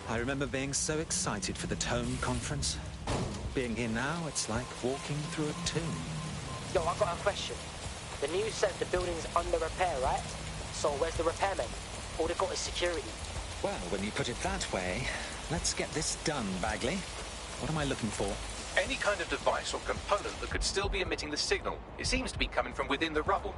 I remember being so excited for the Tone conference. Being here now, it's like walking through a tomb. Yo, I got a question. The news says the building's under repair, right? So where's the repairmen? All they got is security. Well, when you put it that way, let's get this done, Bagley. What am I looking for? Any kind of device or component that could still be emitting the signal. It seems to be coming from within the rubble.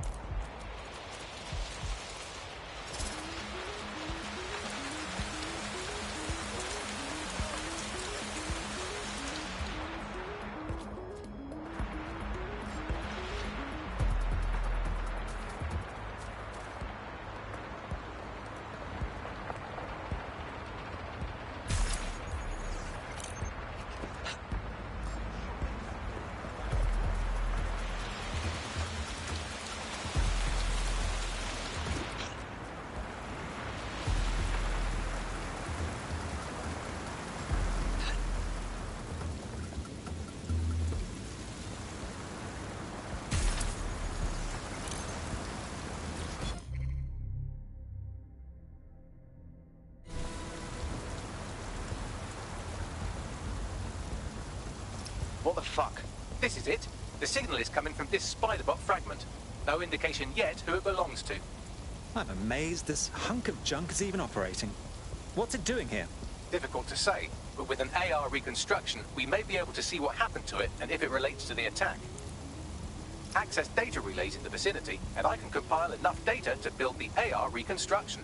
What the fuck? This is it. The signal is coming from this Spider-Bot fragment. No indication yet who it belongs to. I'm amazed this hunk of junk is even operating. What's it doing here? Difficult to say, but with an AR reconstruction, we may be able to see what happened to it and if it relates to the attack. Access data relays in the vicinity, and I can compile enough data to build the AR reconstruction.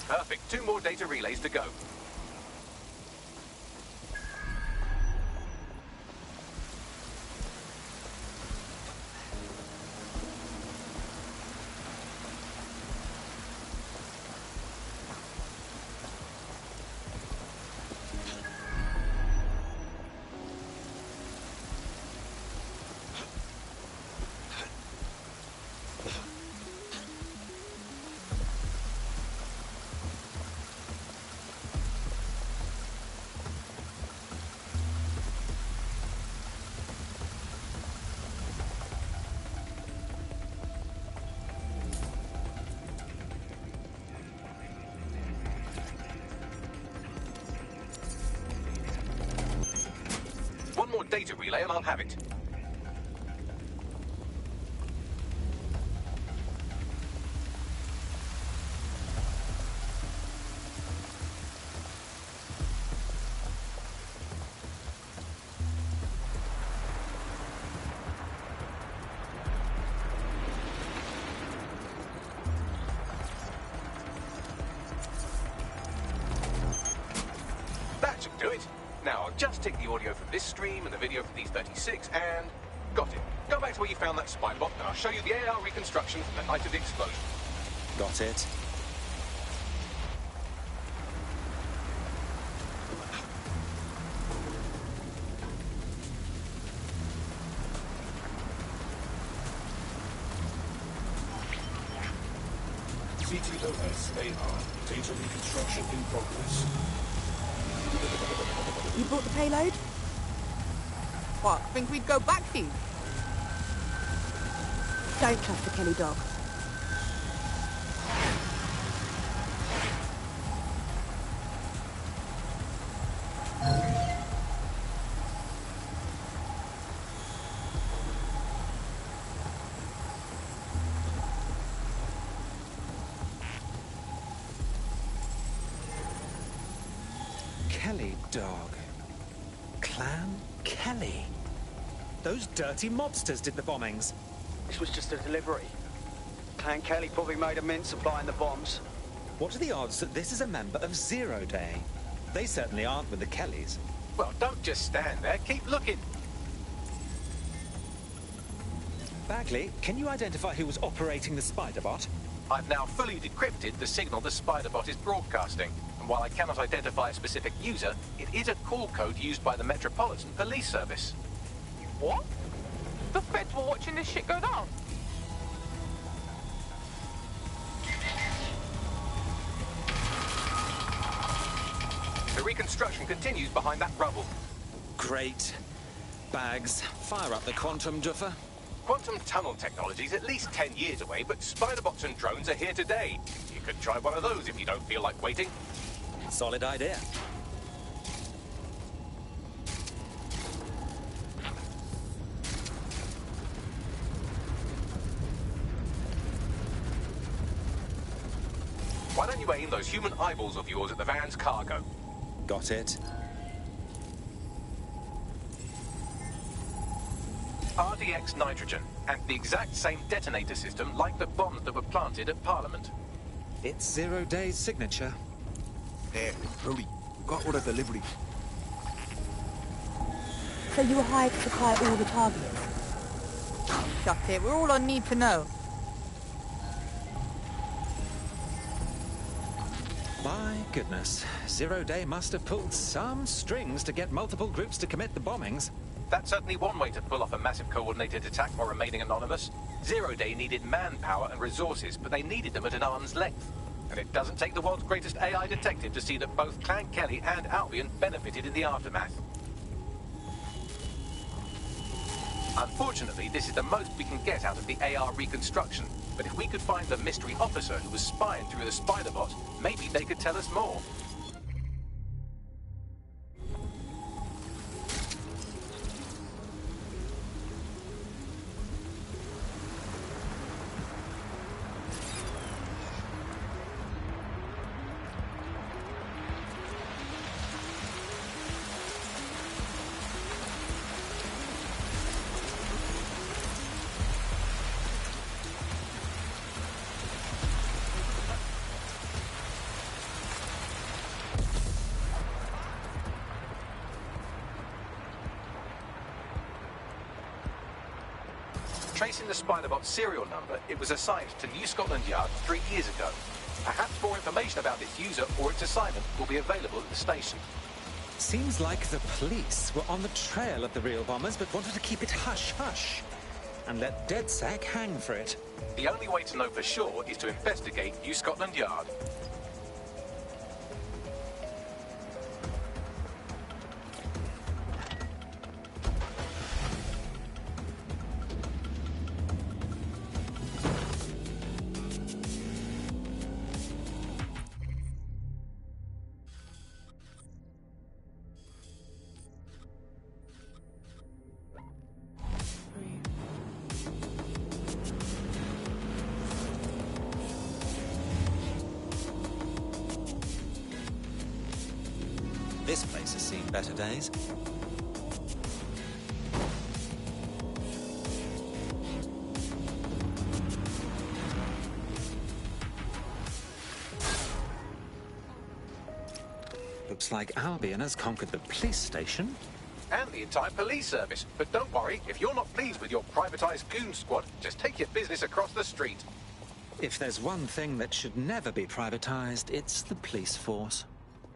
Perfect. 2 more data relays to go. One more data relay and I'll have it. That should do it. Now, I'll just take the audio from this stream and the video from these 36 and... got it. Go back to where you found that spy bot and I'll show you the AR reconstruction from the night of the explosion. Got it. CTOS AR. Data reconstruction in progress. You brought the payload? What, think we'd go back for you? Don't trust the Kelly dog. Kelly dog. Clan Kelly. Those dirty mobsters did the bombings. This was just a delivery. Clan Kelly probably made a mint supplying the bombs. What are the odds that this is a member of Zero Day? They certainly aren't with the Kellys. Well, don't just stand there. Keep looking. Bagley, can you identify who was operating the Spider-Bot? I've now fully decrypted the signal the Spider-Bot is broadcasting. And while I cannot identify a specific user, it is a call code used by the Metropolitan Police Service. What? The feds were watching this shit go down. The reconstruction continues behind that rubble. Great. Bags, fire up the quantum duffer. Quantum tunnel technology is at least 10 years away, but spider-bots and drones are here today. You could try one of those if you don't feel like waiting. Solid idea. Why don't you aim those human eyeballs of yours at the van's cargo? Got it. RDX nitrogen, and the exact same detonator system like the bombs that were planted at Parliament. It's 0 Day's signature. There, Brody. Got all the deliveries. So you were hired to supply all the targets? Shut it. We're all on need to know. My goodness. 0 Day must have pulled some strings to get multiple groups to commit the bombings. That's certainly one way to pull off a massive coordinated attack while remaining anonymous. 0 Day needed manpower and resources, but they needed them at an arm's length. And it doesn't take the world's greatest AI detective to see that both Clan Kelly and Albion benefited in the aftermath. Unfortunately, this is the most we can get out of the AR reconstruction. But if we could find the mystery officer who was spying through the spider-bot, maybe they could tell us more. Tracing the Spider-Bot's serial number, it was assigned to New Scotland Yard 3 years ago. Perhaps more information about this user or its assignment will be available at the station. Seems like the police were on the trail of the real bombers, but wanted to keep it hush-hush. And let DedSec hang for it. The only way to know for sure is to investigate New Scotland Yard. This place has seen better days. Looks like Albion has conquered the police station. And the entire police service. But don't worry, if you're not pleased with your privatized goon squad, just take your business across the street. If there's one thing that should never be privatized, it's the police force.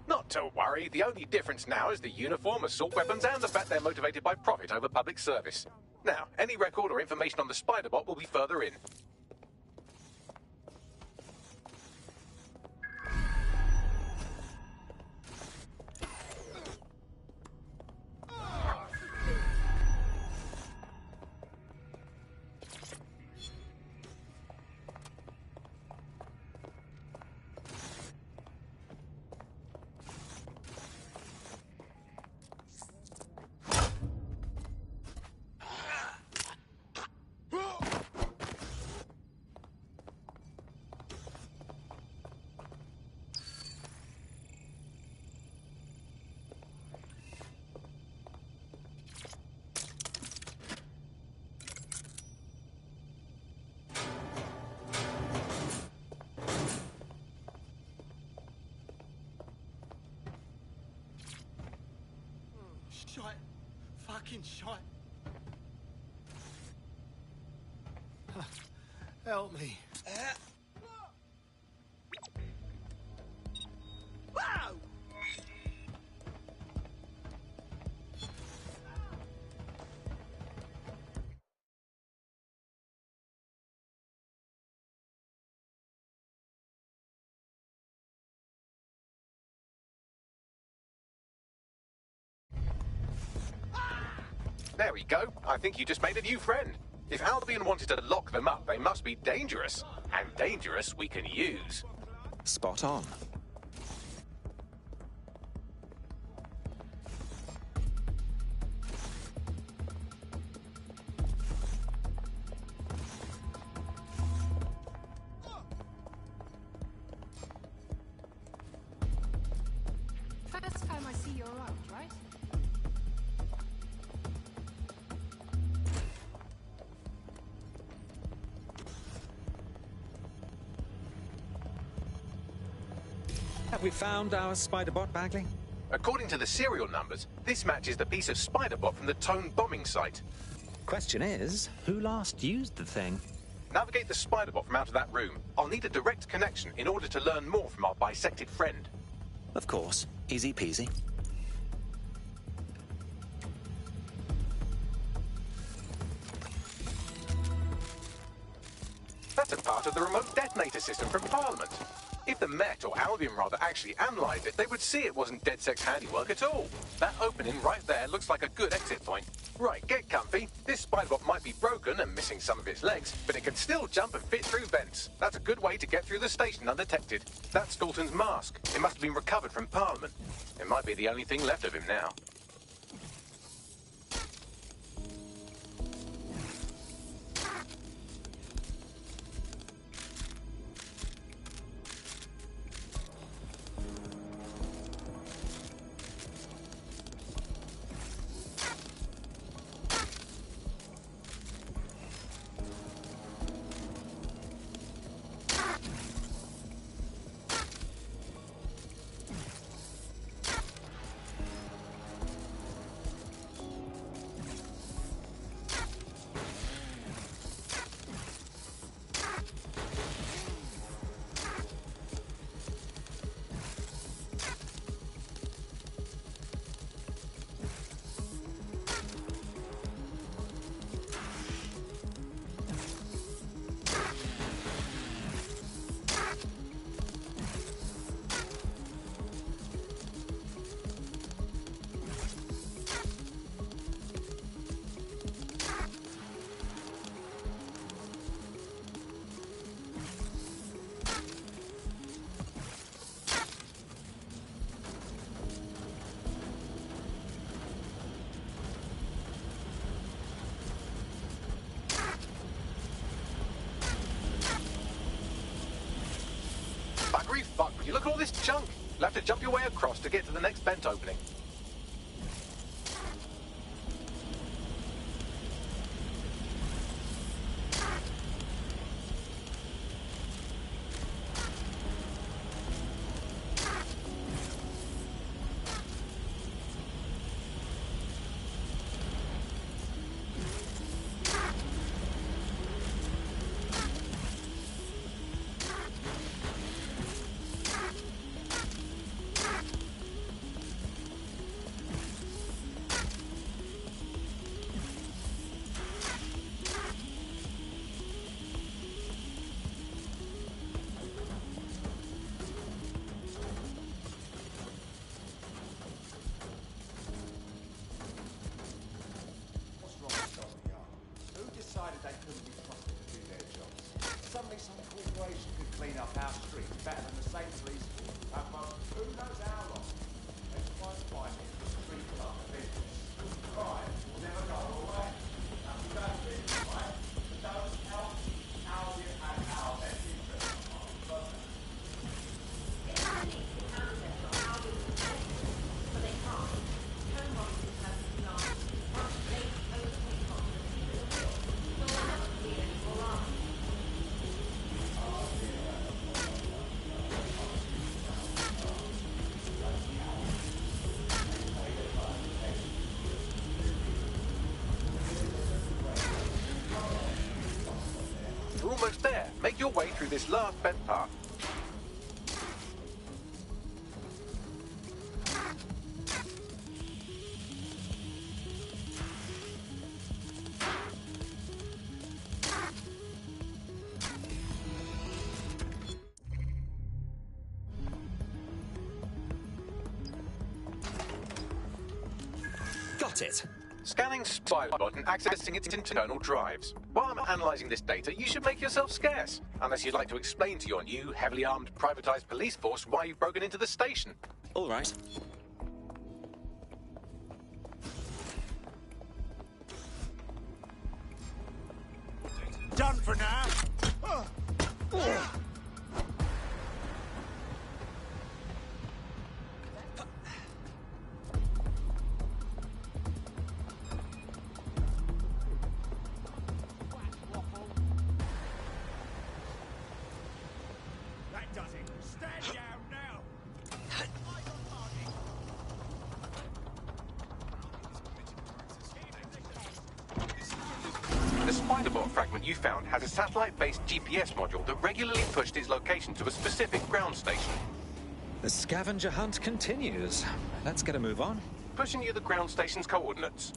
Not to worry, the only difference now is the uniform, assault weapons, and the fact they're motivated by profit over public service. Now, any record or information on the Spider-Bot will be further in. Shite. Fucking shite. Help me. There we go. I think you just made a new friend. If Albion wanted to lock them up, they must be dangerous. And dangerous we can use. Spot on. First time I see you around, right? Have we found our spider bot, Bagley? According to the serial numbers, this matches the piece of spider bot from the Tone bombing site. Question is, who last used the thing? Navigate the spider bot from out of that room. I'll need a direct connection in order to learn more from our bisected friend. Of course. Easy peasy. That's a part of the remote detonator system from Parliament. If the Met, or Albion rather, actually analysed it, they would see it wasn't DedSec's handiwork at all. That opening right there looks like a good exit point. Right, get comfy. This spider-bot might be broken and missing some of its legs, but it can still jump and fit through vents. That's a good way to get through the station undetected. That's Skulton's mask. It must have been recovered from Parliament. It might be the only thing left of him now. Buggery fuck, would you look at all this junk? You'll have to jump your way across to get to the next vent opening. You're almost there. Make your way through this last vent path. Got it. Scanning Spybot and accessing its internal drives. While I'm analysing this data, you should make yourself scarce. Unless you'd like to explain to your new, heavily armed, privatised police force why you've broken into the station. All right. Done for now. That does it. Stand down now. The Spiderbot fragment you found has a satellite-based GPS module that regularly pushed its location to a specific ground station. The scavenger hunt continues. Let's get a move on. Pushing you the ground station's coordinates.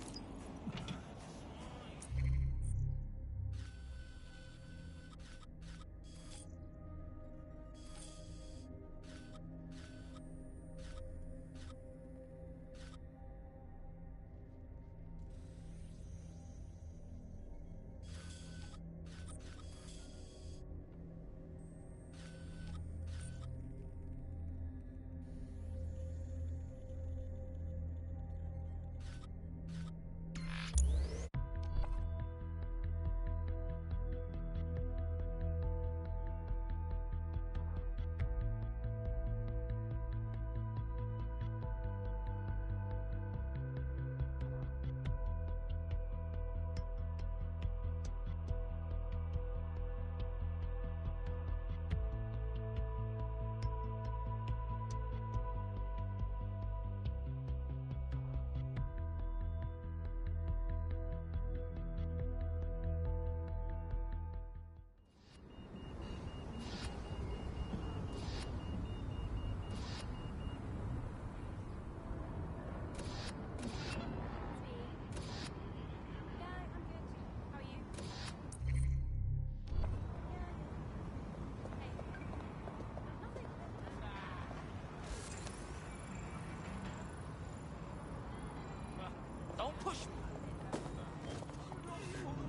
Don't push me.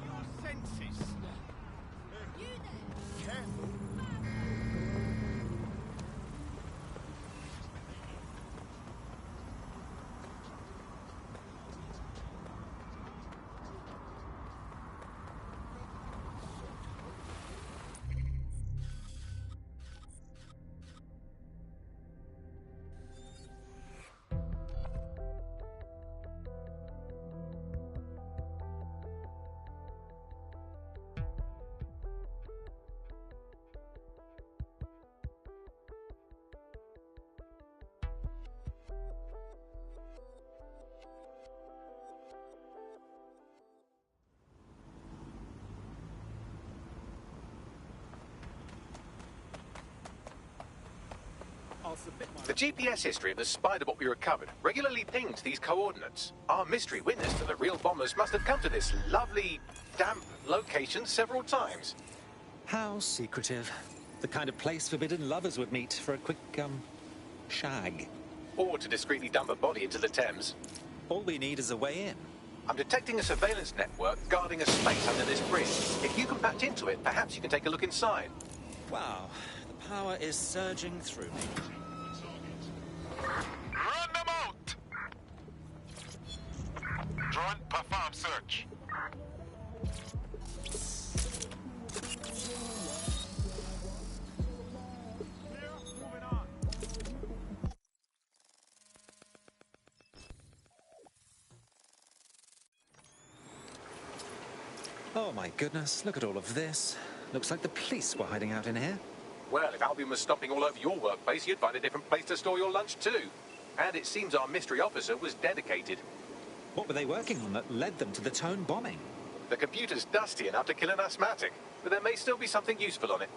Your senses. You there. Careful. The GPS history of the Spiderbot we recovered regularly pinged these coordinates. Our mystery witness to the real bombers must have come to this lovely, damp location several times. How secretive. The kind of place forbidden lovers would meet for a quick, shag. Or to discreetly dump a body into the Thames. All we need is a way in. I'm detecting a surveillance network guarding a space under this bridge. If you can patch into it, perhaps you can take a look inside. Wow, the power is surging through me. Run them out! Drone, perform search. Oh my goodness, look at all of this. Looks like the police were hiding out in here. Well, if Albion was stomping all over your workplace, you'd find a different place to store your lunch too. And it seems our mystery officer was dedicated. What were they working on that led them to the Tone bombing? The computer's dusty enough to kill an asthmatic, but there may still be something useful on it.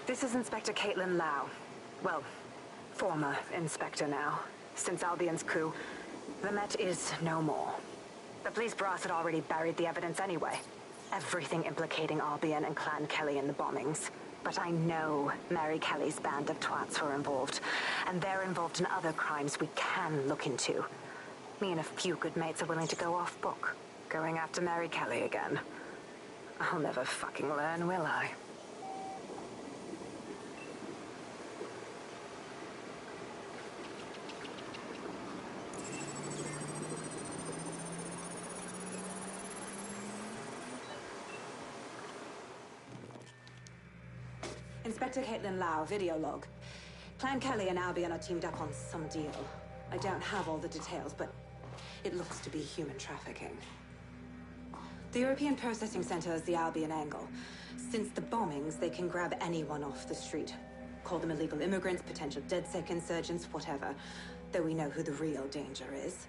This is Inspector Caitlin Lau. Well, former inspector now. Since Albion's coup, the Met is no more. The police brass had already buried the evidence anyway. Everything implicating Albion and Clan Kelly in the bombings. But I know Mary Kelly's band of twats were involved, and they're involved in other crimes we can look into. Me and a few good mates are willing to go off book, going after Mary Kelly again. I'll never fucking learn, will I? Inspector Caitlin Lau, video log. Clan Kelly and Albion are teamed up on some deal. I don't have all the details, but it looks to be human trafficking. The European Processing Center is the Albion angle. Since the bombings, they can grab anyone off the street. Call them illegal immigrants, potential DedSec insurgents, whatever. Though we know who the real danger is.